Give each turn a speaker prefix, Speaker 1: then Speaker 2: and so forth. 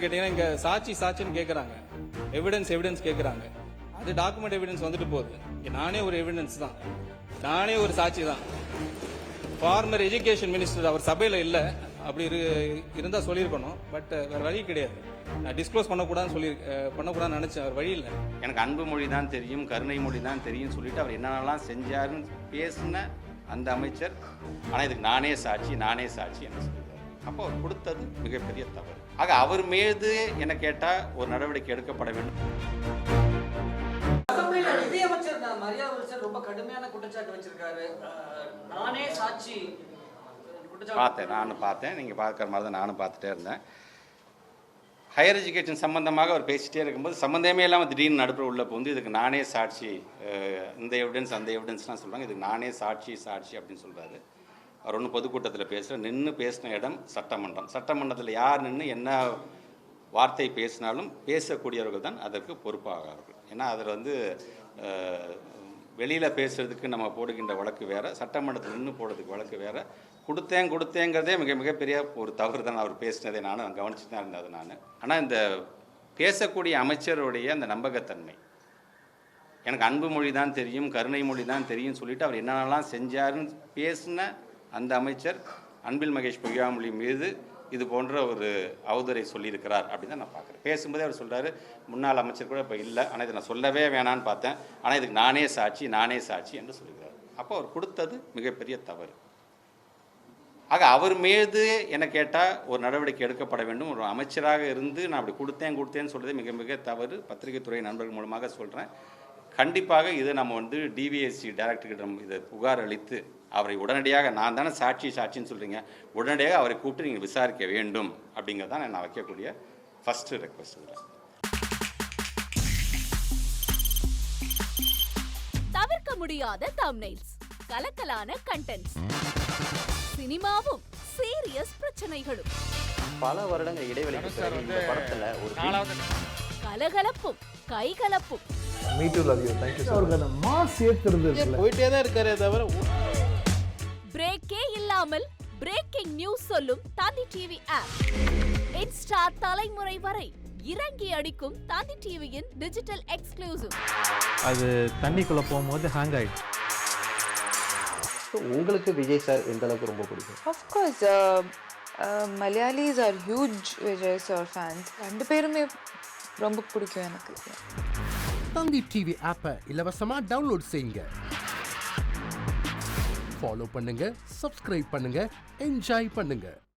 Speaker 1: கேட்டீங்கன்னா இங்க சாட்சின்னு கேட்குறாங்க, எவிடன்ஸ் கேட்குறாங்க. அது டாக்குமெண்ட் எவிடன்ஸ் வந்துட்டு போகுது. இங்க நானே ஒரு எவிடன்ஸ் தான், நானே ஒரு சாட்சி தான். ஃபார்மர் எஜுகேஷன் மினிஸ்டர் அவர் சபையில் இல்லை, அப்படி இருந்தால் சொல்லியிருக்கணும். பட் வேறு வழி கிடையாது. நான் டிஸ்க்ளோஸ் பண்ணக்கூடாதுன்னு நினச்சேன், அவர் வழி இல்லை.
Speaker 2: எனக்கு அன்பு மொழி தான் தெரியும், கருணை மொழி தான் தெரியும் சொல்லிட்டு அவர் என்னென்னலாம் செஞ்சாருன்னு பேசின அந்த அமைச்சர், ஆனால் இதுக்கு நானே சாட்சி என்ன சொல்லுவார். அப்போ அவர் கொடுத்தது மிகப்பெரிய தவறு. ஆக அவர் மீது என்ன கேட்டால் ஒரு நடவடிக்கை எடுக்கப்பட வேண்டும்.
Speaker 3: நிதியமைச்சர் மரியாதை ரொம்ப கடுமையான குற்றச்சாட்டு வச்சிருக்காரு. நானே சாட்சி
Speaker 2: நானும் பார்த்தேன், நீங்கள் பார்க்குற மாதிரி தான் நானும் பார்த்துட்டே இருந்தேன். ஹையர் எஜுகேஷன் சம்பந்தமாக அவர் பேசிகிட்டே இருக்கும்போது சம்மந்தமே இல்லாமல் திடீர்னு நடுப்புற உள்ள வந்து இதுக்கு நானே சாட்சி, இந்த எவிடன்ஸ் அந்த எவிடன்ஸ்லாம் சொல்கிறாங்க, இதுக்கு நானே சாட்சி அப்படின்னு சொல்கிறாரு. அவர் ஒன்றும் பொதுக்கூட்டத்தில் நின்று பேசின இடம் சட்டமன்றத்தில் யார் நின்று என்ன வார்த்தை பேசினாலும் பேசக்கூடியவர்கள் தான் அதற்கு பொறுப்பாகிறார்கள். ஏன்னா அதில் வந்து வெளியில் பேசுகிறதுக்கு நம்ம போடுகின்ற வழக்கு வேறு, சட்டமன்றத்தில் நின்று போடுறதுக்கு வழக்கு வேறு. கொடுத்தேங்கிறதே மிகப்பெரிய ஒரு தவறு தான். அவர் பேசினதை நானும் கவனிச்சு தான் இருந்தது நான். ஆனால் இந்த பேசக்கூடிய அமைச்சருடைய அந்த நம்பகத்தன்மை, எனக்கு அன்பு மொழி தான் தெரியும், கருணை மொழி தான் தெரியும் சொல்லிட்டு அவர் என்னென்னலாம் செஞ்சாருன்னு பேசின அந்த அமைச்சர் அன்பில் மகேஷ் பொய்யாமொழி மீது இது போன்ற ஒரு அவதூறை சொல்லியிருக்கிறார் அப்படின்னு தான் நான் பார்க்குறேன். பேசும்போதே அவர் சொல்கிறாரு, முன்னாள் அமைச்சர் கூட இப்போ இல்லை, ஆனால் இதை நான் சொல்லவே வேணான்னு பார்த்தேன், ஆனால் இதுக்கு நானே சாட்சி என்று சொல்லுகிறார். அப்போ அவர் கொடுத்தது மிகப்பெரிய தவறு. ஆக அவர் மீது என்ன கேட்டால் ஒரு நடவடிக்கை எடுக்கப்பட வேண்டும். ஒரு அமைச்சராக இருந்து நான் அப்படி கொடுத்தேன்னு சொல்கிறதே மிக தவறு. பத்திரிகை துறை நண்பர்கள் மூலமாக சொல்கிறேன். கண்டிப்பாக இதை நம்ம வந்து டிவிஎஸ்சி டைரக்டரிடம் இதை புகார் அளித்து அவரை உடனடியாக, நான் தானே சாட்சின்னு சொல்கிறீங்க, உடனடியாக அவரை கூப்பிட்டு நீங்கள் விசாரிக்க வேண்டும் அப்படிங்கிறது தான் நான் வைக்கக்கூடிய ஃபஸ்ட்டு ரெக்வஸ்ட்.
Speaker 4: தவிர்க்க முடியாத தம்ப்நெயில்ஸ், கலக்கலான கண்டென்ட்ஸ், சினிமாவும் சீரியஸ் பிரச்சனைகளும்,
Speaker 5: பல வருடங்கள் இடைவெளிக்கு பிறகு இந்த படத்துல ஒரு
Speaker 4: கலகலப்பும் கைகலப்பும்,
Speaker 6: Me too, love you. Thank you so much. Mass ஏத்துறது
Speaker 1: போயிட்டே தான் இருக்காரே தவிர
Speaker 4: பிரேக்கே இல்லாமல் பிரேக்கிங் நியூஸ் சொல்லும் தந்தி டிவி ஆப். இன்ஸ்டா தலைமுறை வரை இறங்கி அடிக்கும் தந்தி டிவியின் டிஜிட்டல் எக்ஸ்க்ளூசிவ்.
Speaker 6: அது தண்ணிக்குள்ள போகும்போது ஹேங் ஆயிடுச்சு.
Speaker 5: உங்களுக்கு விஜய் சார் எந்த அளவுக்கு ரொம்ப பிடிக்கும்?
Speaker 7: Of course, Malayalis are huge Vijay sir fans. ரெண்டு பேருமே ரொம்ப பிடிக்கும் எனக்கு.
Speaker 8: தந்தி டிவி ஆப்பை இலவசமா டவுன்லோட் செய்யுங்க, ஃபாலோ பண்ணுங்க, சப்ஸ்கிரைப் பண்ணுங்க, என்ஜாய் பண்ணுங்க.